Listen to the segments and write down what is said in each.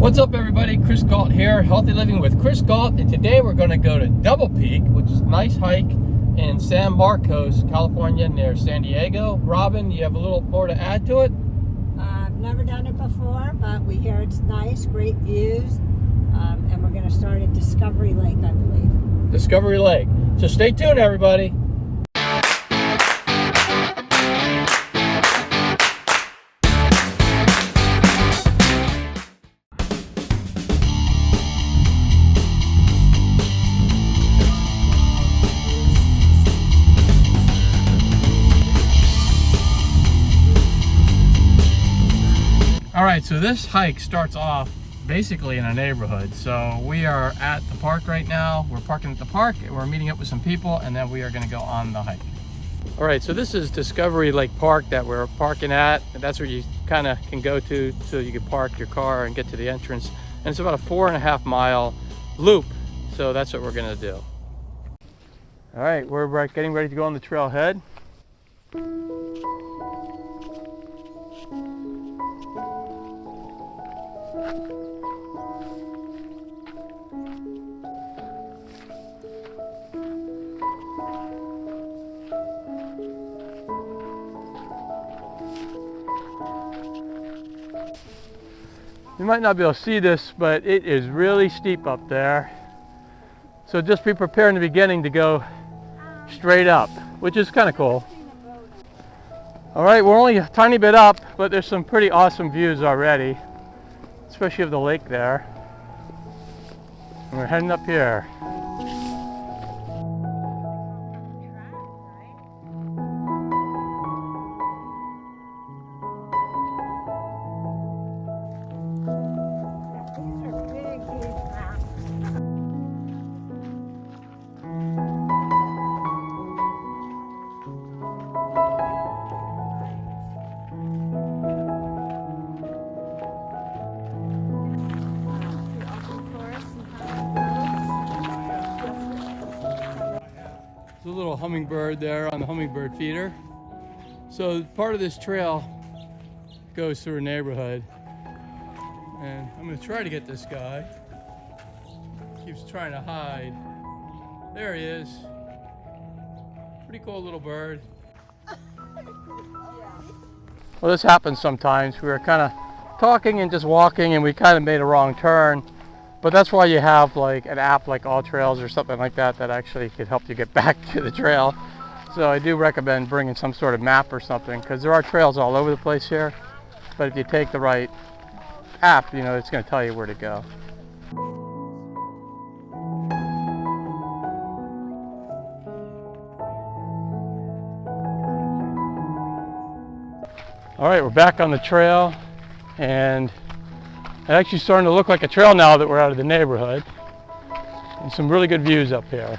What's up everybody, Chris Gault here, Healthy Living with Chris Gault, and today we're going to go to Double Peak, which is a nice hike in San Marcos, California, near San Diego. Robin, you have a little more to add to it? I've never done it before, but we hear it's nice, great views, and we're going to start at Discovery Lake, I believe. Discovery Lake. So stay tuned everybody. Alright, so this hike starts off basically in a neighborhood. So we are at the park right now. We're parking at the park, we're meeting up with some people, and then we are going to go on the hike. Alright, so this is Discovery Lake Park that we're parking at. And that's where you kind of can go to so you can park your car and get to the entrance. And it's about a 4.5 mile loop. So that's what we're going to do. Alright, we're getting ready to go on the trailhead. You might not be able to see this, but it is really steep up there. So just be prepared in the beginning to go straight up, which is kind of cool. All right, we're only a tiny bit up, but there's some pretty awesome views already, especially of the lake there. And we're heading up here. There's a little hummingbird there on the hummingbird feeder. So part of this trail goes through a neighborhood, and I'm going to try to get this guy. Keeps trying to hide. There he is. Pretty cool little bird. Well, this happens sometimes. We were kind of talking and just walking, and we kind of made a wrong turn. But that's why you have like an app like All Trails or something like that that actually could help you get back to the trail. So I do recommend bringing some sort of map or something, because there are trails all over the place here. But if you take the right app, you know, it's going to tell you where to go. All right, we're back on the trail, and it's actually starting to look like a trail now that we're out of the neighborhood. And some really good views up here.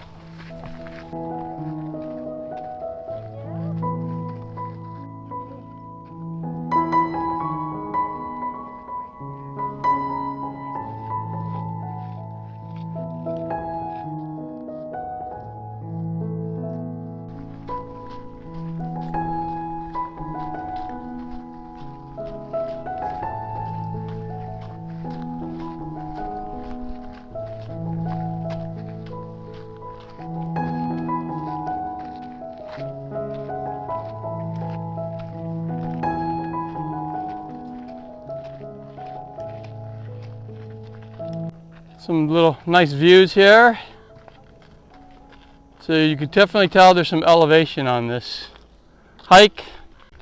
Some little nice views here. So you can definitely tell there's some elevation on this hike.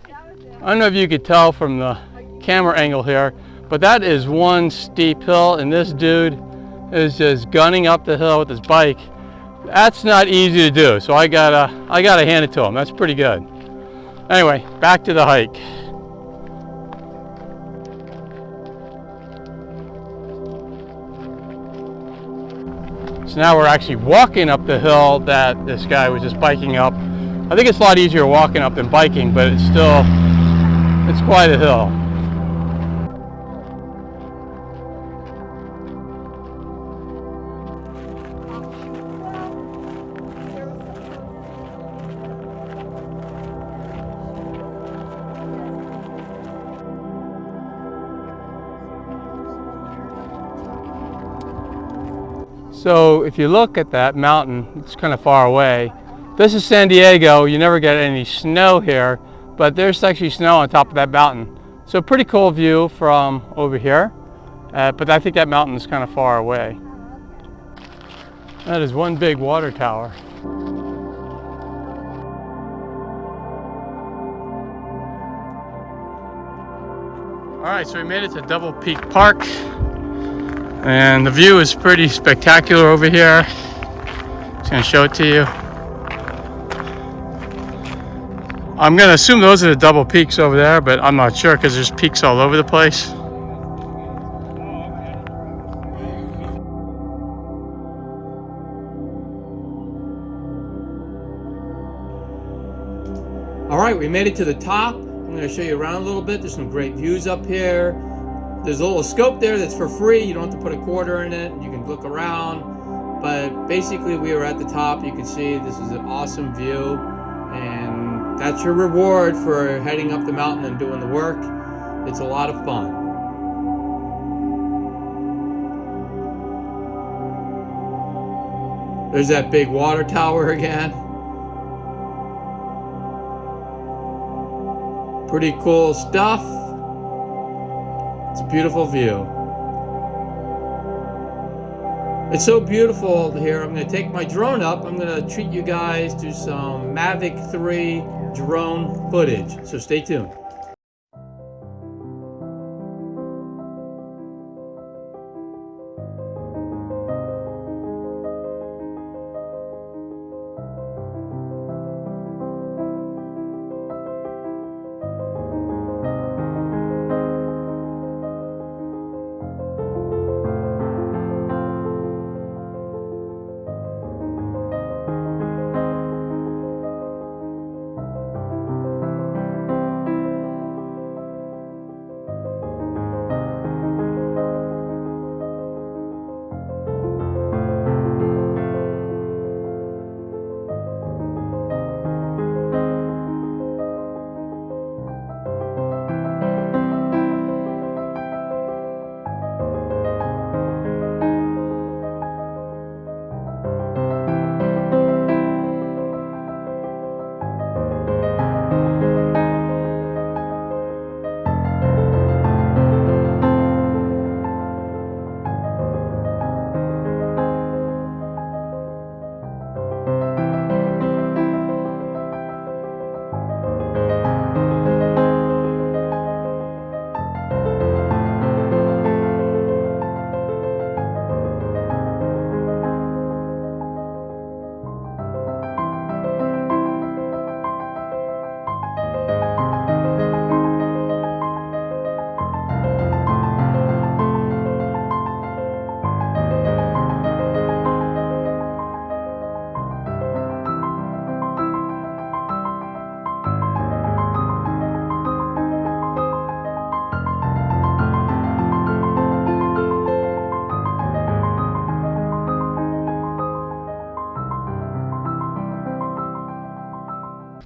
I don't know if you could tell from the camera angle here, but that is one steep hill, and this dude is just gunning up the hill with his bike. That's not easy to do, so I gotta hand it to him. That's pretty good. Anyway, back to the hike. So now we're actually walking up the hill that this guy was just biking up. I think it's a lot easier walking up than biking, but it's quite a hill. So if you look at that mountain, it's kind of far away. This is San Diego. You never get any snow here, but there's actually snow on top of that mountain. So pretty cool view from over here, but I think that mountain is kind of far away. That is one big water tower. All right, so we made it to Double Peak Park, and the view is pretty spectacular over here. Just gonna show it to you. I'm gonna assume those are the double peaks over there, but I'm not sure because there's peaks all over the place. All right, we made it to the top. I'm going to show you around a little bit. There's some great views up here. There's a little scope there that's for free. You don't have to put a quarter in it. You can look around. But basically, we are at the top. You can see this is an awesome view. And that's your reward for heading up the mountain and doing the work. It's a lot of fun. There's that big water tower again. Pretty cool stuff. It's a beautiful view. It's so beautiful here. I'm going to take my drone up. I'm going to treat you guys to some Mavic 3 drone footage. So stay tuned.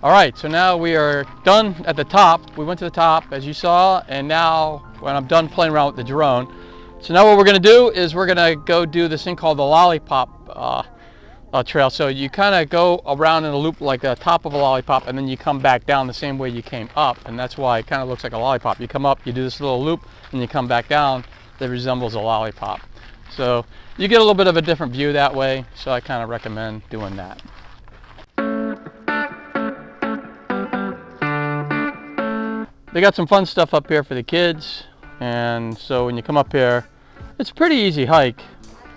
All right, so now we are done at the top. We went to the top, as you saw, and now when I'm done playing around with the drone, so now what we're gonna do is we're gonna go do this thing called the lollipop trail. So you kind of go around in a loop like the top of a lollipop, and then you come back down the same way you came up, and that's why it kind of looks like a lollipop. You come up, you do this little loop, and you come back down, that resembles a lollipop. So you get a little bit of a different view that way, so I kind of recommend doing that. They got some fun stuff up here for the kids, and so when you come up here, it's a pretty easy hike.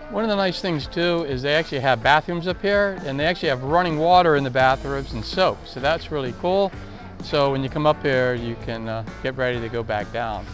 One of the nice things too is they actually have bathrooms up here, and they actually have running water in the bathrooms and soap, so that's really cool. So when you come up here, you can get ready to go back down.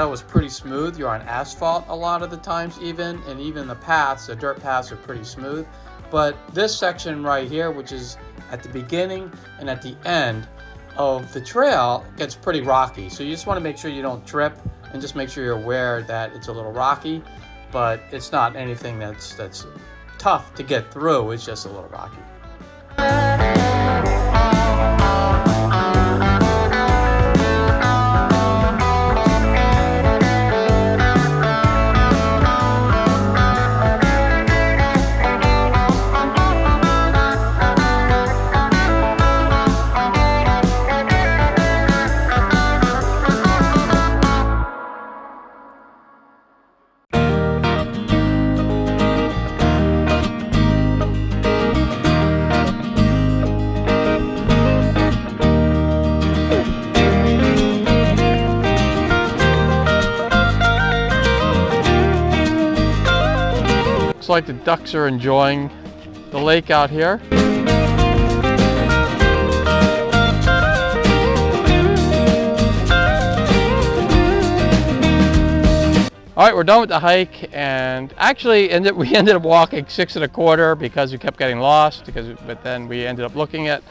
trail was pretty smooth. You're on asphalt a lot of the times even, and even the paths, the dirt paths are pretty smooth. But this section right here, which is at the beginning and at the end of the trail, gets pretty rocky. So you just want to make sure you don't trip, and just make sure you're aware that it's a little rocky, but it's not anything that's tough to get through. It's just a little rocky. Looks like the ducks are enjoying the lake out here. All right, we're done with the hike, and actually we ended up walking 6 1/4 because we kept getting lost. But then we ended up looking at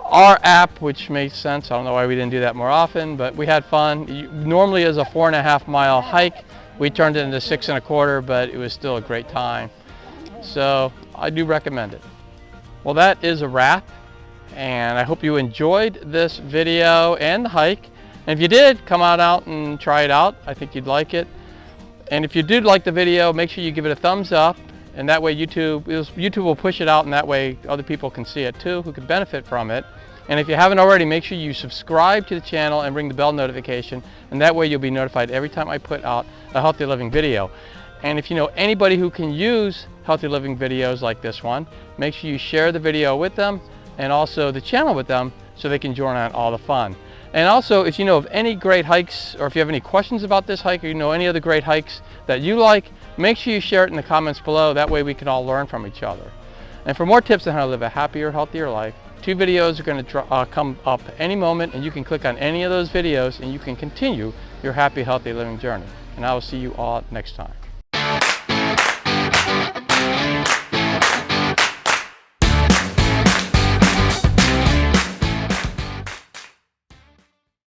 our app, which makes sense. I don't know why we didn't do that more often, but we had fun. Normally is a 4.5 mile hike. We turned it into 6 1/4, but it was still a great time. So I do recommend it. Well, that is a wrap, and I hope you enjoyed this video and the hike. And if you did, come on out and try it out. I think you'd like it. And if you did like the video, make sure you give it a thumbs up, and that way YouTube will push it out, and that way other people can see it too, who could benefit from it. And if you haven't already, make sure you subscribe to the channel and ring the bell notification, and that way you'll be notified every time I put out a healthy living video. And if you know anybody who can use healthy living videos like this one, make sure you share the video with them and also the channel with them so they can join on all the fun. And also, if you know of any great hikes, or if you have any questions about this hike, or you know any other great hikes that you like, make sure you share it in the comments below. That way we can all learn from each other. And for more tips on how to live a happier, healthier life, 2 videos are going to come up any moment, and you can click on any of those videos and you can continue your happy, healthy living journey. And I will see you all next time.